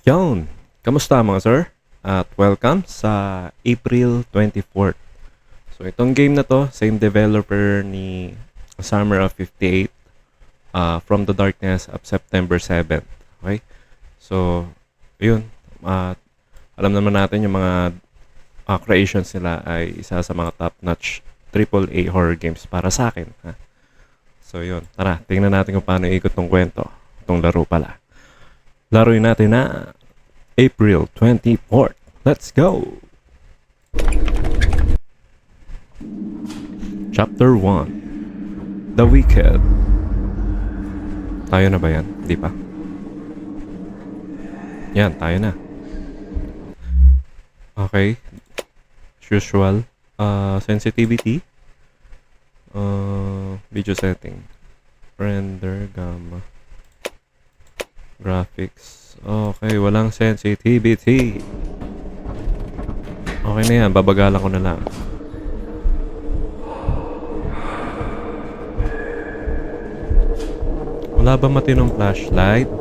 Yon, kamusta mga sir? At welcome sa April 24th. So itong game na to, same developer ni Summer of 58, From the Darkness of September 7th. Okay? So, yun. Alam naman natin yung mga creations nila ay isa sa mga top-notch AAA horror games para sa akin. Ha? So yun, tara, tingnan natin kung paano ikot tong kwento. Itong laro pala. Laruin natin na April 24th. Let's go! Chapter 1. The Wicked. Tayo na ba yan? Di pa? Yan, tayo na. Okay. As usual. Sensitivity. Video setting. Render, gamma. Graphics. Okay, walang sensitivity. Okay na yan, babagalan ko na lang. Wala ba matinong flashlight?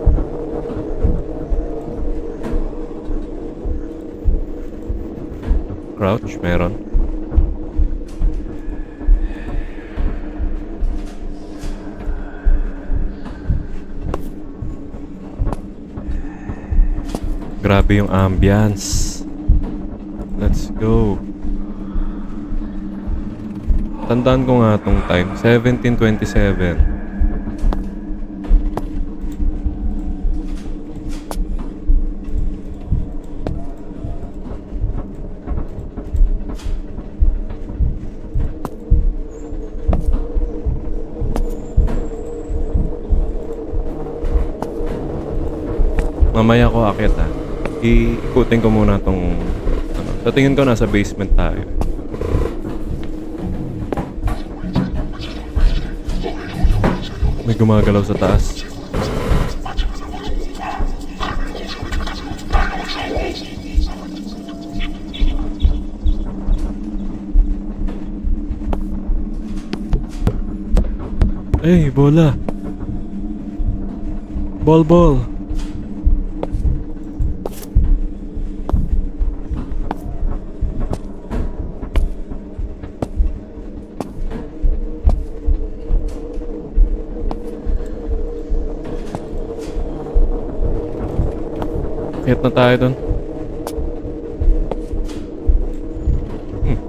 Crouch, meron. Grabe yung ambience. Let's go. Tandaan ko nga tong time. 17:27. Mamaya ko akit ha. Ikutin ko muna tong sa tingin ko nasa basement tayo. May gumagalaw sa taas. Hey, bola. Ball. Hit na tayo dun.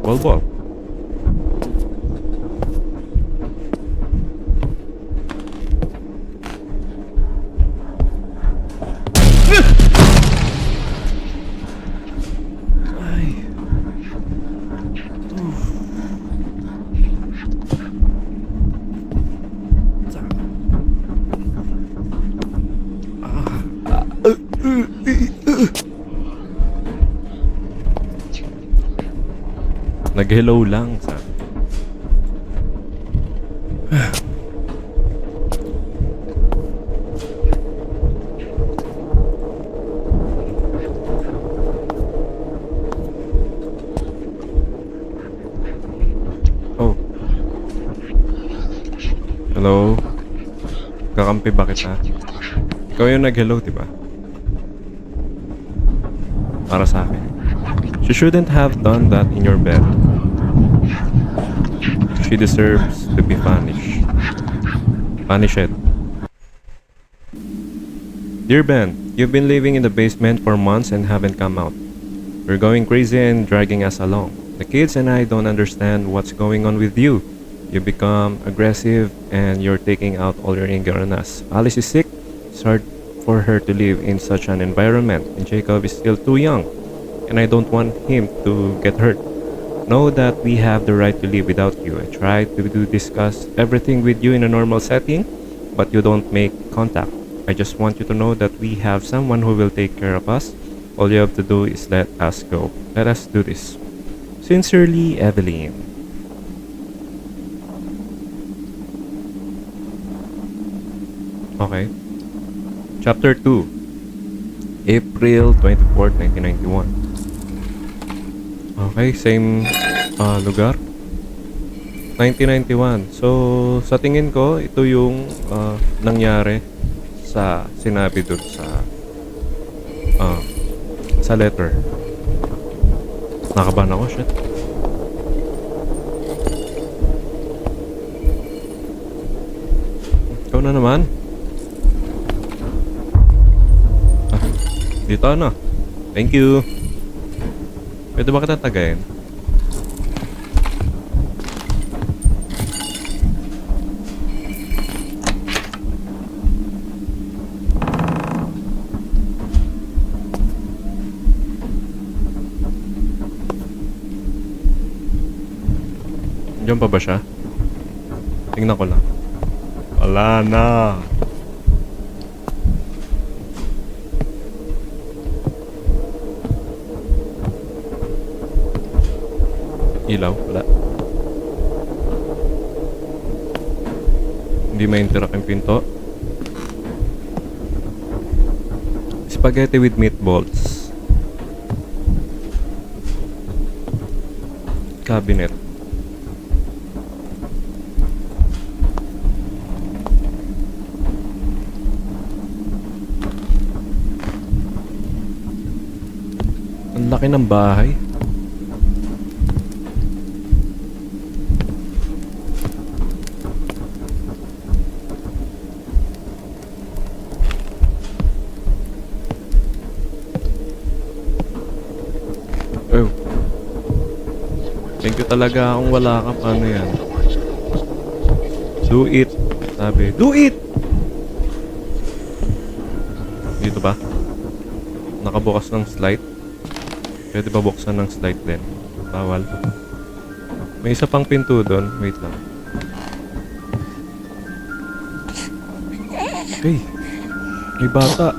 Ball. Ay. Nag-hello lang sa Oh. Hello. Kakampi ba kita? Ikaw yung nag-hello, diba? Para sa akin. She shouldn't have done that in your bed. She deserves to be punished. Punished. Dear Ben, you've been living in the basement for months and haven't come out. You're going crazy and dragging us along. The kids and I don't understand what's going on with you. You become aggressive and you're taking out all your anger on us. Alice is sick. It's hard for her to live in such an environment, and Jacob is still too young, and I don't want him to get hurt. Know that we have the right to live without you. I tried to discuss everything with you in a normal setting, but you don't make contact. I just want you to know that we have someone who will take care of us. All you have to do is let us go. Let us do this. Sincerely, Evelyn. Okay. Chapter 2. April 24, 1991. Okay, same lugar. 1991. So, sa tingin ko, ito yung nangyari sa sinabi doon sa Ah, sa letter. Nakabahan ako, shit. Ikaw na naman. Ah, dito ano? Thank you. Pwede ba kita tagayin? Diyan pa ba siya? Tingnan ko lang. Wala na. Ilaw? Wala. Hindi ma-interact yung pinto. Spaghetti with meatballs. Cabinet. Ang laki ng bahay. Oh. Thank you talaga kung wala ka. Paano yan? Do it. Sabi. Do it! Dito ba? Nakabukas ng slide. Pwede ba buksan ng slide din? Bawal. May isa pang pinto doon. Wait lang. Hey! May bata.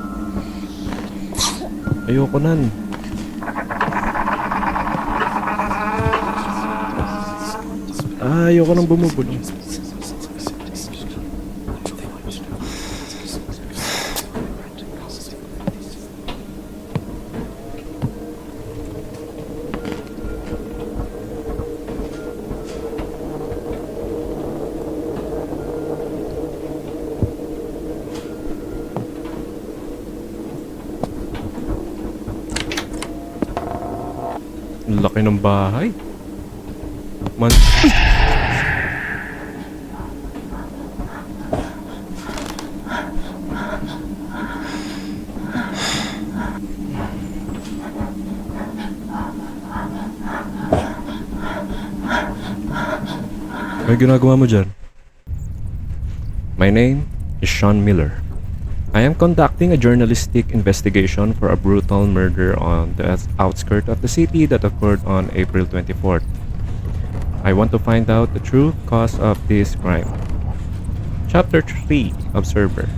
Ayoko nan. Ayoko nang bumubulong. Ang laki ng bahay. Man... Ay! May ginagawa mo dyan? My name is Sean Miller. I am conducting a journalistic investigation for a brutal murder on the outskirts of the city that occurred on April 24th. I want to find out the true cause of this crime. Chapter 3, Observer.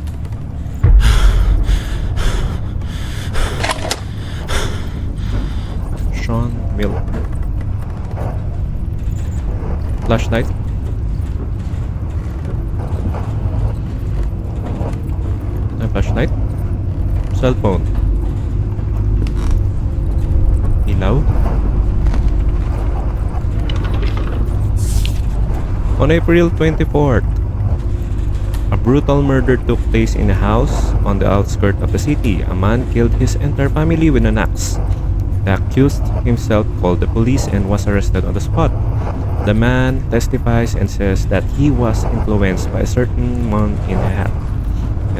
Sean Miller. Flashlight. Flashlight. Cellphone. Ilaw. On April 24th, a brutal murder took place in a house on the outskirts of the city. A man killed his entire family with an axe. The accused himself called the police and was arrested on the spot. The man testifies and says that he was influenced by a certain man in a hat,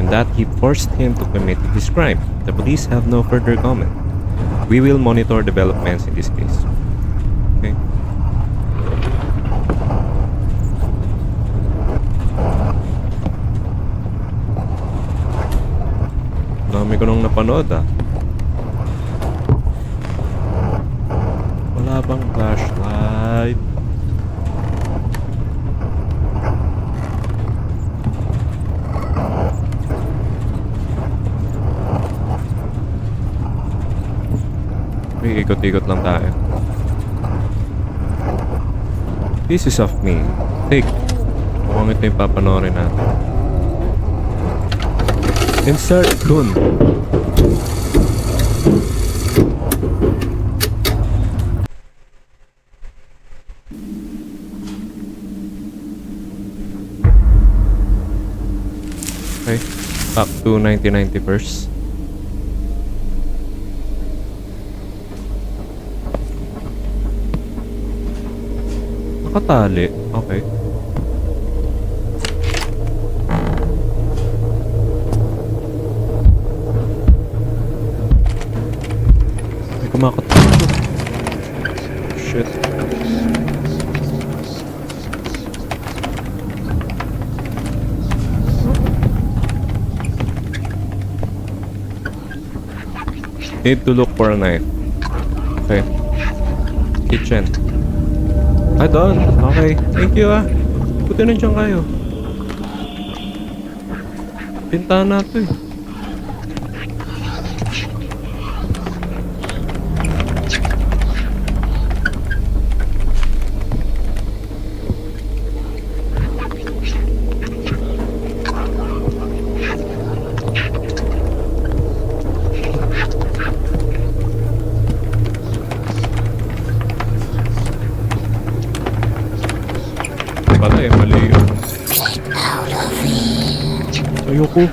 and that he forced him to commit his crime. The police have no further comment. We will monitor developments in this case. Okay. Dami ko nung napanood ah. Wala bang flashlight? May ikot-ikot lang tayo. Pieces of me. Take. Mukhang ito yung papanoorin natin. Insert dun. Okay. Back to 1991st. Nakatali. Okay. May kumakatok. Shit. Need to look for a knife. Okay. Kitchen. Ah, doon. Okay. Thank you ah. Buti nandiyan kayo. Pintahan na to eh. Pala eh, mali yun. Ayoko.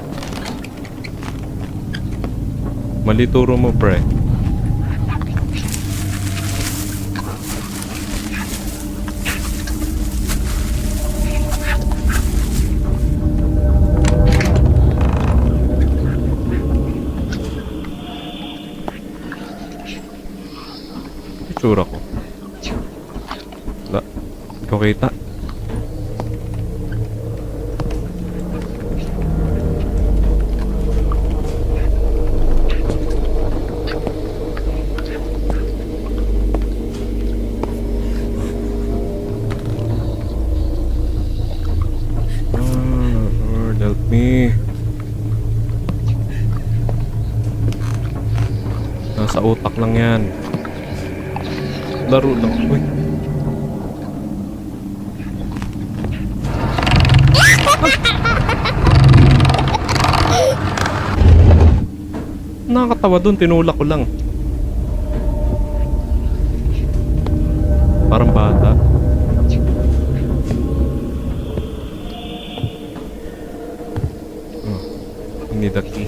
Mali turo mo, pre. Itsura ko. Wala. Ikaw kita. Lord, help me. Nasa utak lang yan. Laro lang. Uy. Nakakatawa dun, tinulak ko lang. Parang bata. Oh, need a key.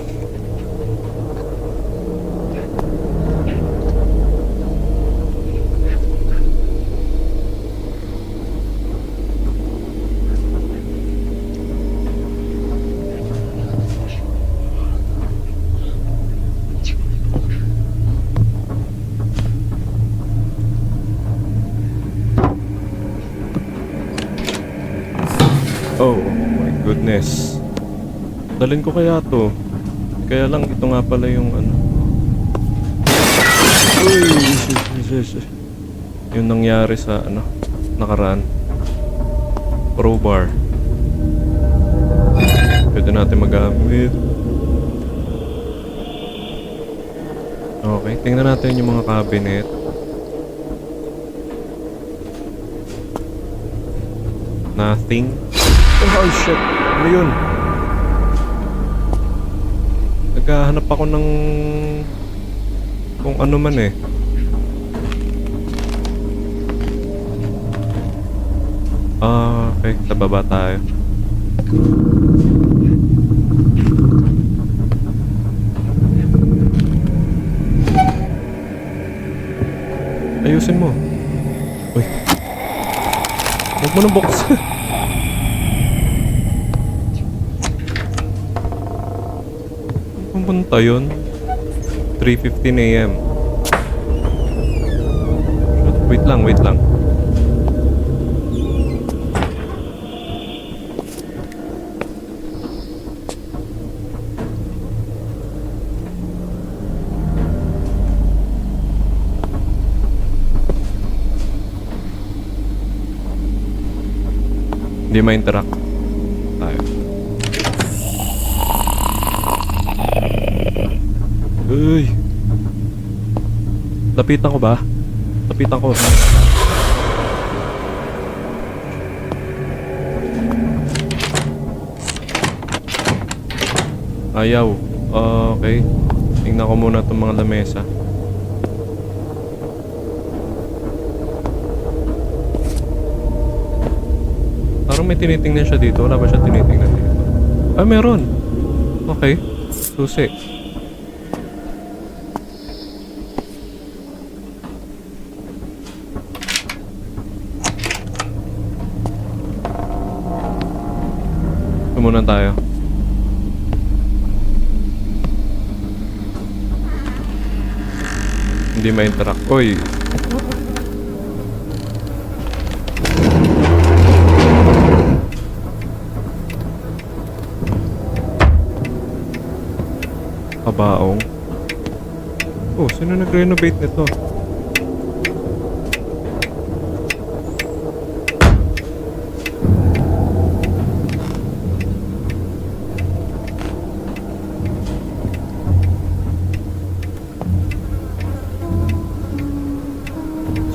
Oh my goodness. Dalhin ko kaya to. Kaya lang ito nga pala yung ano. Uy, yung nangyari sa ano, nakaraan. Crowbar. Pwede natin magamit. Okay, tingnan natin yung mga cabinet. Nothing. Oh shit, ano yun? Naghahanap ako ng kung ano man eh. Okay, sa baba tayo. Ayusin mo. Uy. Huwag mo nang buksan. Pumunta yun 3:15 AM. Wait lang. Hindi ma-interact tayo. Uy. Lapitan ko ba? Lapitan ko. Ayaw. Okay. Tingnan ko muna itong mga lamesa. Parang may tinitingnan siya dito. Wala ba siya tinitingnan dito? Ah, meron. Okay. Susi. Muna tayo. Hindi ma-interact. Oy. Kabaong. Oh, sino nag-renovate nito?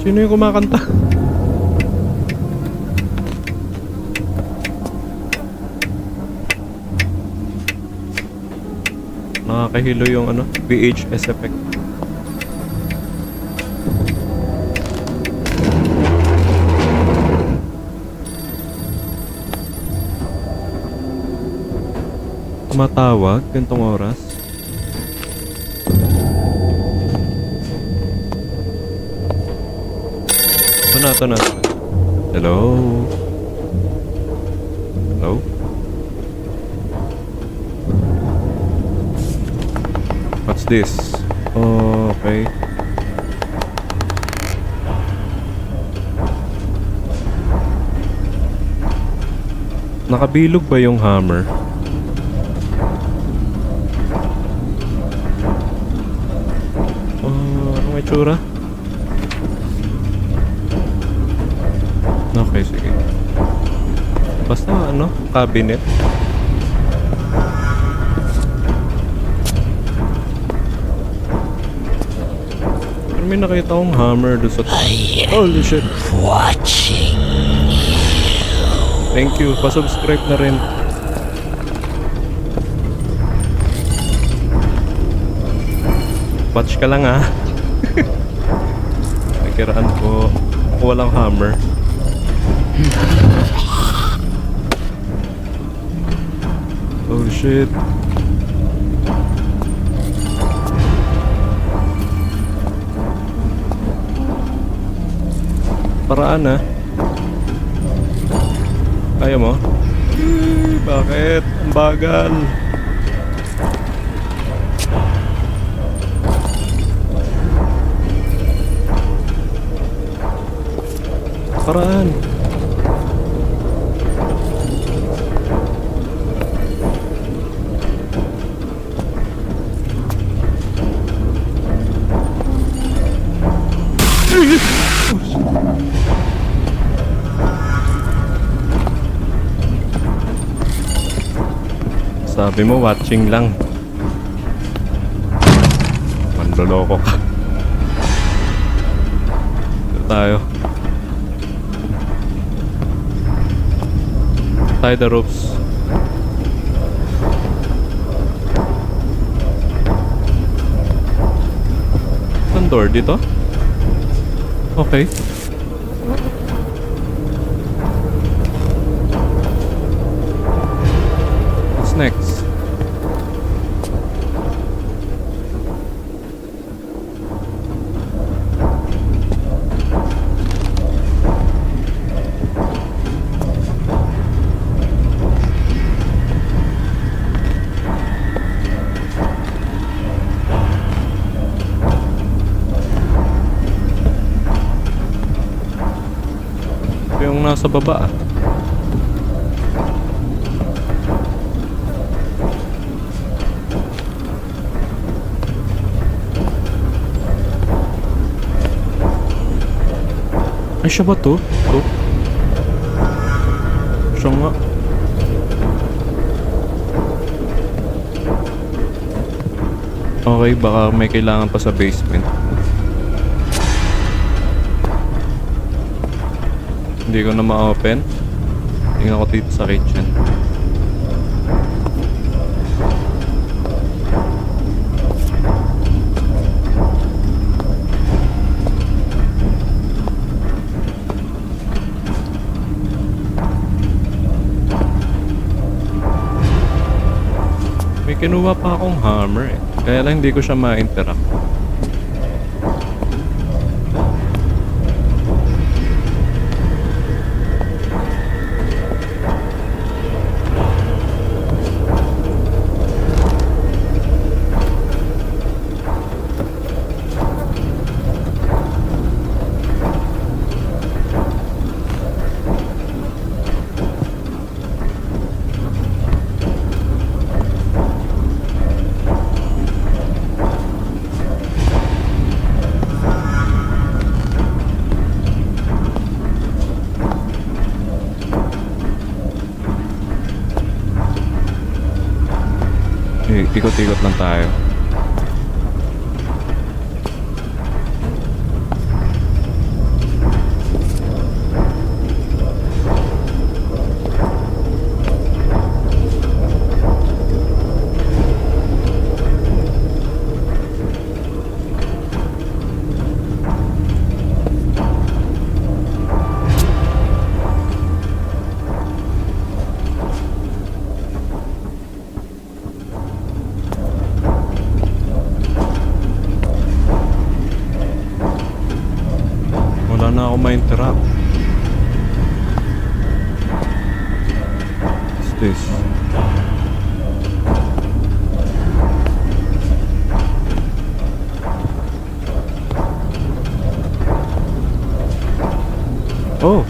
Sino yung kumakanta? Nakakahilo yung ano, VHS effect. Tumatawag gantong oras. Ito na. Hello? Hello? What's this? Oh, okay. Nakabilog ba yung hammer? Anong itsura? Okay, sige. Basta ano, cabinet. Pero may nakita akong hammer doon sa holy shit. Watching. Thank you. Pa-subscribe na rin. Watch ka lang ah. Nakiraan ko. Walang hammer. Oh shit. Paraan ah. Kaya mo? Bakit? Ang bagal. Paraan. Sabi mo watching lang. Manloloko ka. Dito tayo. Tie the ropes. Saan door? Dito? Okay. What's next? Yung nasa baba ah. Ay, siya ba to? To? Siya nga. Okay, baka may kailangan pa sa basement. Hindi ko na ma-open. Tingnan ko dito sa kitchen. May kinuha pa akong hammer eh. Kaya lang hindi ko siya ma-interact. Ikot-ikot lang tayo. Wala na ako ma-interrupt. What's this? Oh!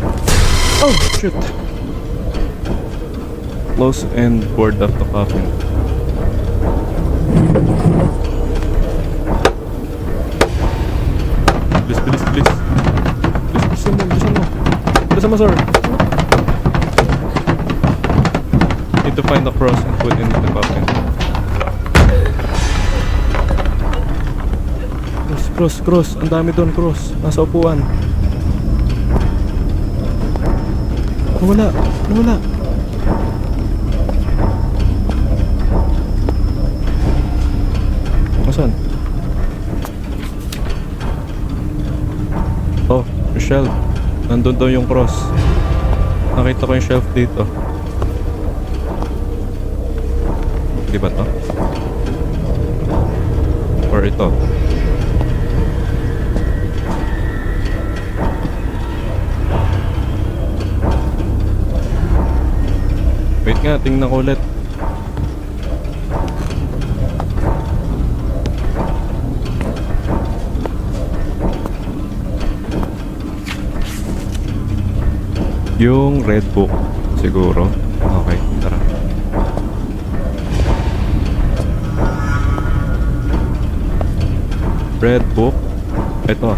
Oh, shit! Close and board of the coffin. Bilis, bilis, bilis. Bilisan mo, sir. Need to find the cross and put in the coffin. Cross. Ang dami doon, cross. Nasa upuan. Nawala. Masan? Oh, yung shelf. Nandun daw yung cross. Nakita ko yung shelf dito. Di ba to? Or ito? Wait nga, tingnan ko ulit. Yung red book siguro. Okay, tara. Red book. Ito.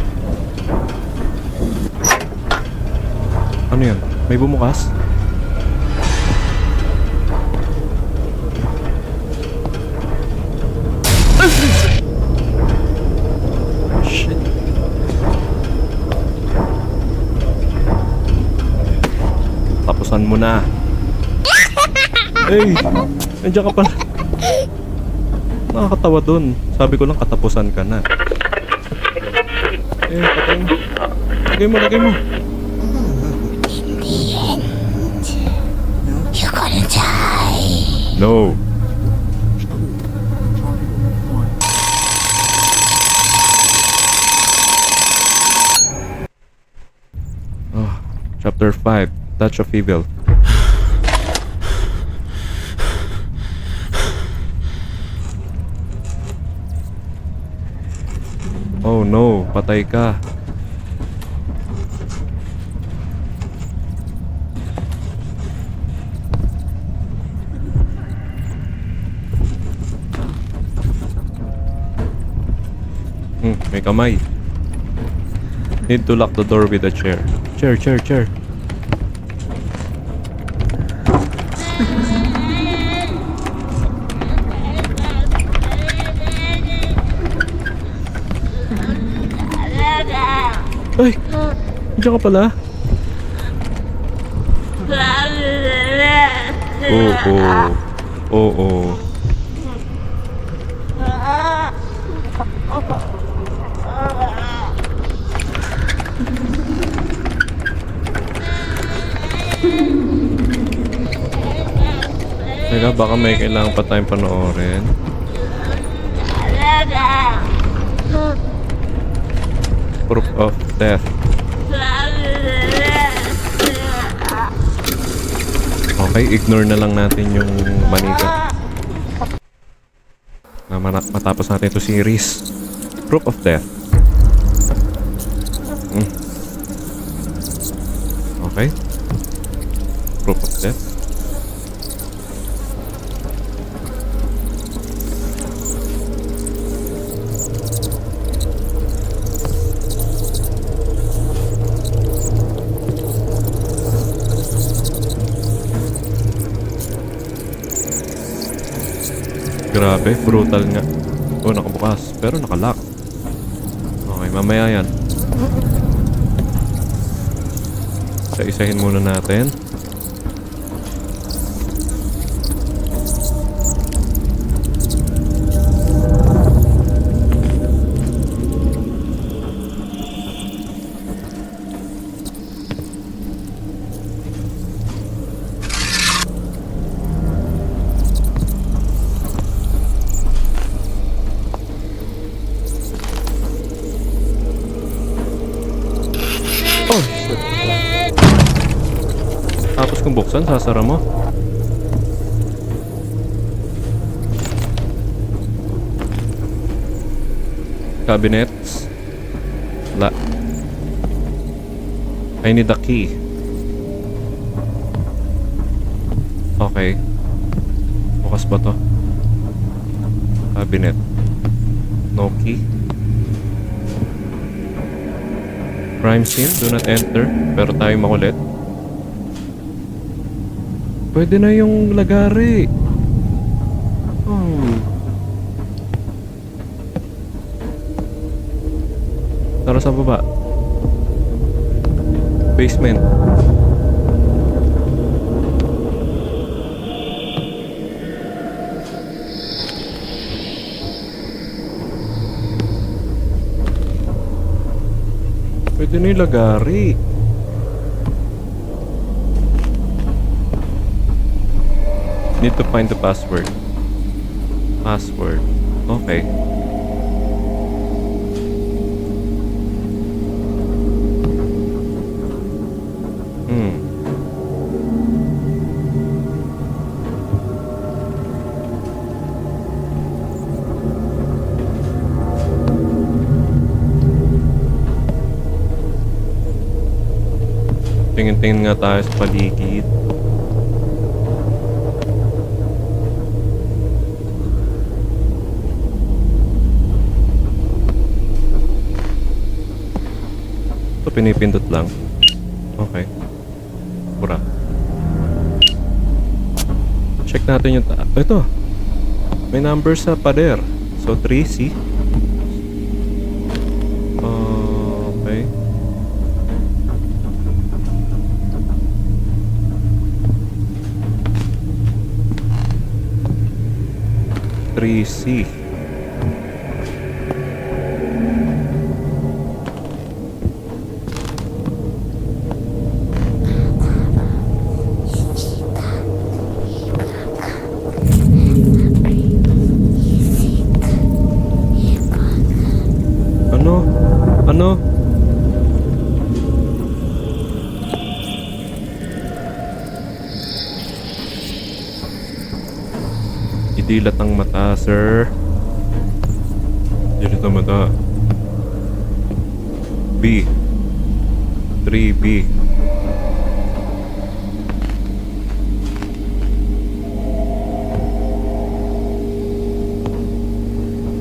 Ano yan? May bumukas? Shit. Tapusan mo na. Hey, nandiyan ka pala. Nakakatawa dun. Sabi ko lang katapusan ka na. Eh, patay mo. Lagay mo. In the end, you're gonna die. No. Oh, chapter 5, Touch of Evil. Oh no, patay ka. May kamay. Need to lock the door with a chair. Chair. Ay! Diyan ka pala? Oo. Teka, baka may kailangan pa tayong panoorin. Proof of death. Okay, ignore na lang natin yung manika. Matapos natin ito series. Proof of death. Okay. Proof of death. Grabe, brutal nga. Oh, nakabukas. Pero nakalock. Okay, mamaya yan. Isa-isahin muna natin. Oh, shit. Tapos kung buksan, sasara mo. Cabinets. La. I need a key. Okay. Bukas ba to? Cabinet. No key. Crime scene, do not enter. Pero tayo makulit. Pwede na yung lagari. Oh. Tara sa baba. Basement. Pwede na yung lagari. Need to find the password. Password. Okay. Tingin-tingin nga tayo sa paligid. Ito pinipindot lang. Okay. Pura. Check natin yung ito. May number sa pader. So 3C. Okay. C. Ano? Ano? Idilat ang mata, sir. Dilat ang mata. B. 3B.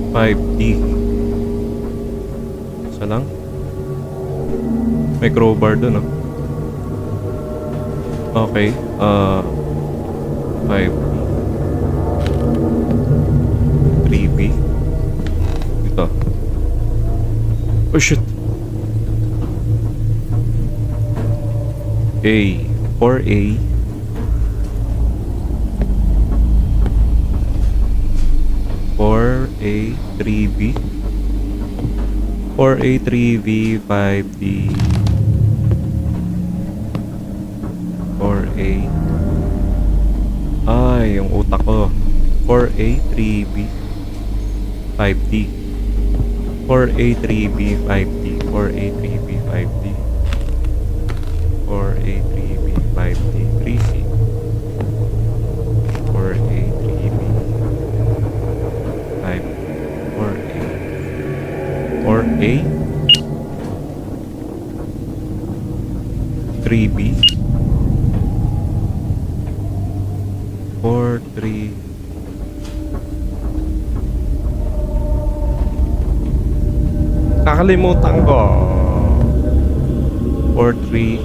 Five D. Isa lang. May crowbar dun, oh. Okay. 5 3B. Ito. Oh shit. A. 4A. 4A 3B. 4A 3B 5D. 4A. Ay, yung utak ko. 4A 3B 5D. 4A 3B 5D. 4A 3B 5D. 4A 3B 5D 3C. 4A 3B 5 4A 4A 3B 4 3. Nakalimutan ko. 4 3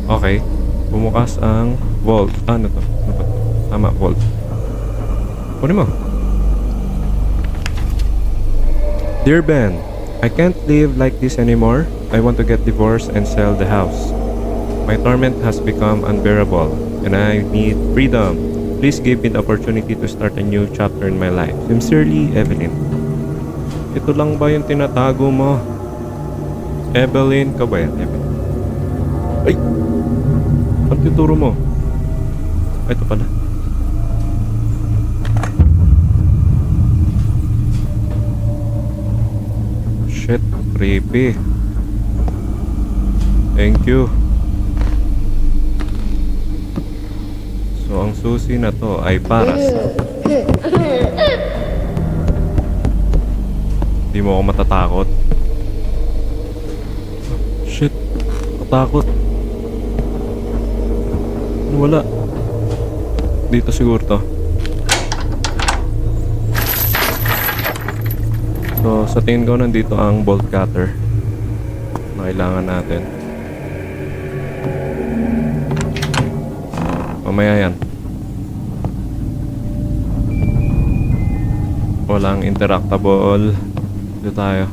5. Okay. Bumukas ang vault. Ano to? Ano ba to? Tama, vault. Kunin mo. Dear Ben, I can't live like this anymore. I want to get divorced and sell the house. My torment has become unbearable and I need freedom. Please give me the opportunity to start a new chapter in my life. Sincerely, Evelyn. Ito lang ba yung tinatago mo? Evelyn ka ba yan? Evelyn. Ay! Ano tuturo mo? Ay, ito pala. Shit, creepy. Thank you. So, ang susi na to ay para sa... Di mo ako matatakot. Shit, matakot. Wala. Dito siguro to. So, sa tingin ko nandito ang bolt cutter na kailangan natin. Mamaya yan. Walang interactable. Dito tayo.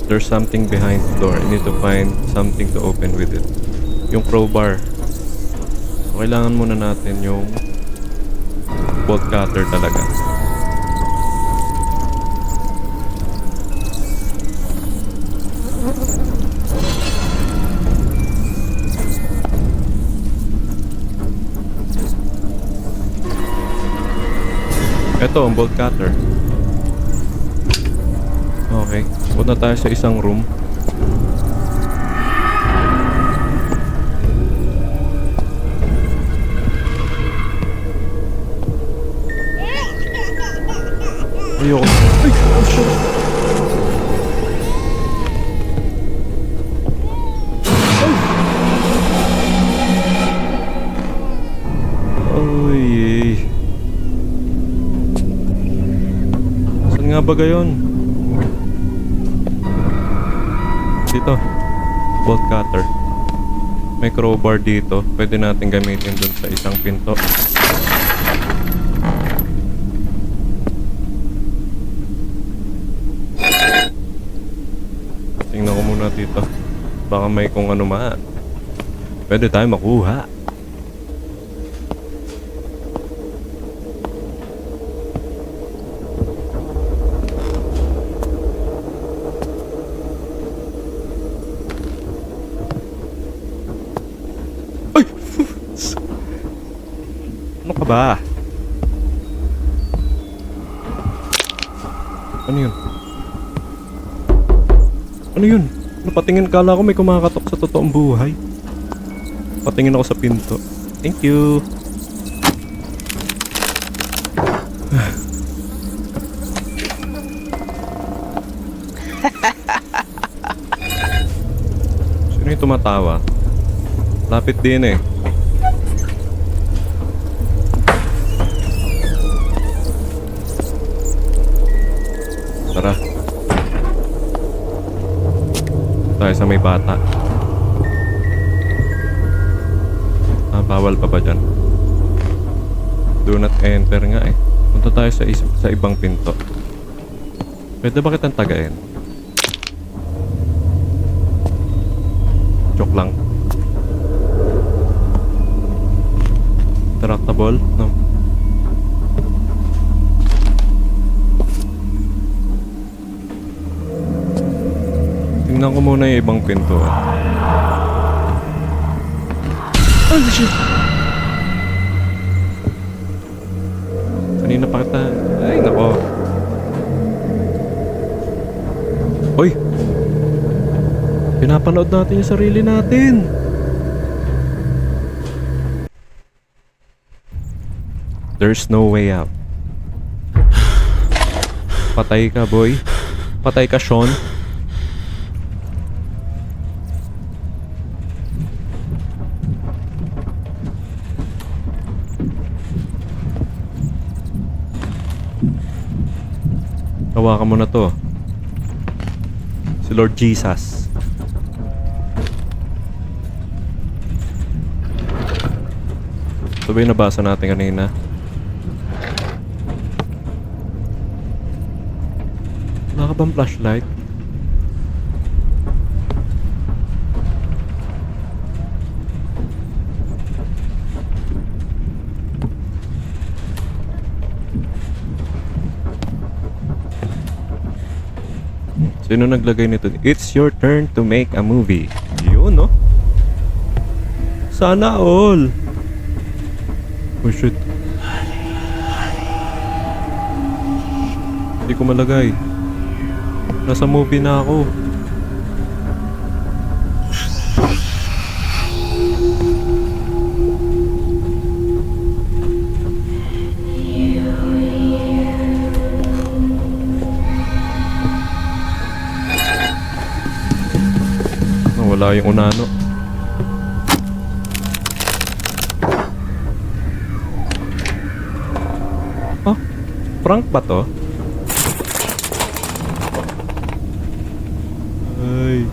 There's something behind the door. I need to find something to open with it. Yung crowbar. So, kailangan muna natin yung bolt cutter talaga. Ito, ang bolt cutter. Okay, punta tayo sa isang room. Ayoko. Ay! Oh shit! Ay! Saan nga ba gayon? Dito, bolt cutter. May crowbar dito. Pwede natin gamitin dun sa isang pinto. Tingnan ko muna dito. Baka may kung ano man. Pwede tayo makuha. Ano ka ba? Ano yun? Ano yun? Napatingin, kala ko may kumakatok sa totoong buhay. Patingin ako sa pinto. Thank you. Sino yung tumatawa? Lapit din eh. Tara. Tayo sa may bata. Bawal pa ba dyan? Do not enter nga eh. Punta tayo sa ibang pinto. Pwede ba kitang tagain? Joke lang. Interactable? No. Tingnan ko muna yung ibang pintuan. Oh shit! Kanina pa kita... Ay nako. Hoy! Pinapanood natin yung sarili natin. There's no way out. Patay ka, boy. Patay ka, Sean. Hawakan mo na to. Si Lord Jesus. Ito ba yung nabasa natin kanina? Wala ka bang flashlight? Sino naglagay nito? It's your turn to make a movie. Yun, no? Sana all. Oh, shoot. Hindi ko malagay. Nasa movie na ako. Wala yung unano. Oh, prank ba to? Ay.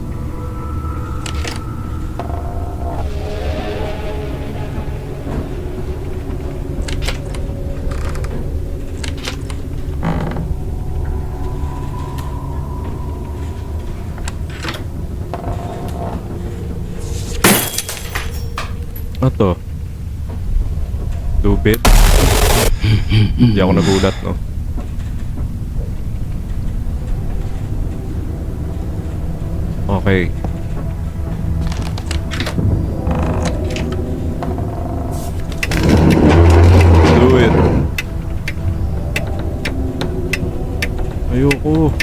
Ano to? Lubid? Hindi ako nagulat, no? Okay. Do it. Ayoko.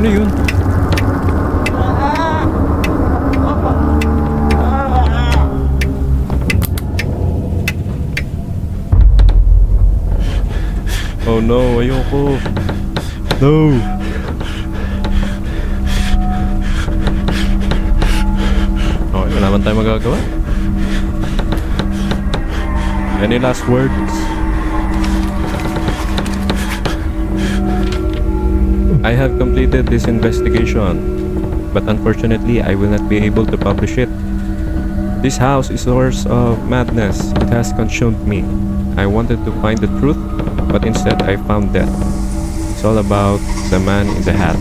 Ano yun? Oh no, ayoko. No. Okay, wala naman tayo magagawa. Any last words? I have completed this investigation, but unfortunately I will not be able to publish it. This house is a source of madness. It has consumed me. I wanted to find the truth, but instead I found death. It's all about the man in the hat.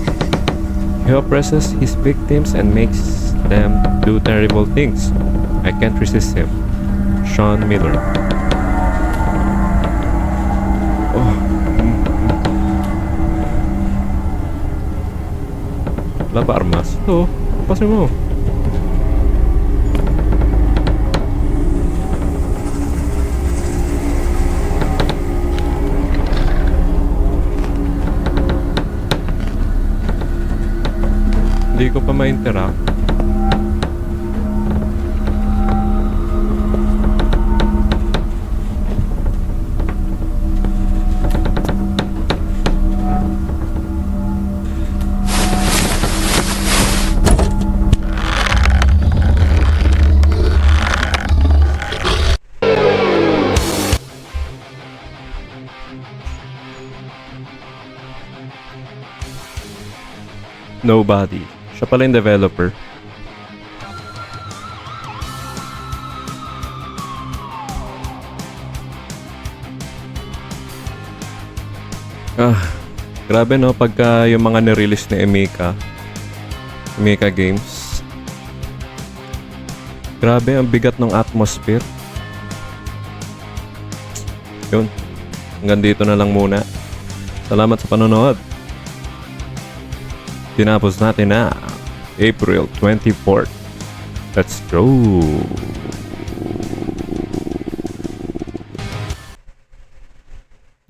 He oppresses his victims and makes them do terrible things. I can't resist him. Sean Miller. Wala ba armas? Ito, pasin mo. Hindi ko pa ma-interact. Nobody. Siya pala yung developer. Grabe no, pagka yung mga nirelease ni Emika Games. Grabe, ang bigat ng atmosphere. Yun. Hanggang dito na lang muna. Salamat sa panonood. Tinapos natin na April 24th. Let's go!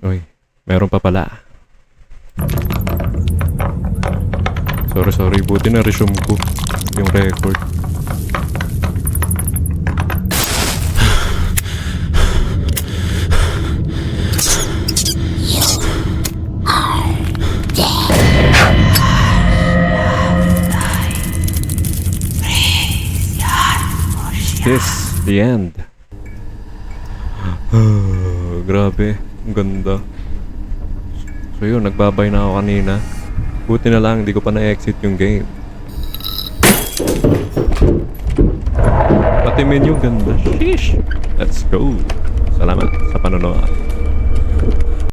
Uy, meron pa pala. Sorry. Buti na resume ko yung record. This, the end. Grabe, ang ganda. So yun, nagbabay na ako kanina. Buti na lang, hindi ko pa na-exit yung game. Pati menu, ganda. Sheesh! Let's go! Salamat sa panonood.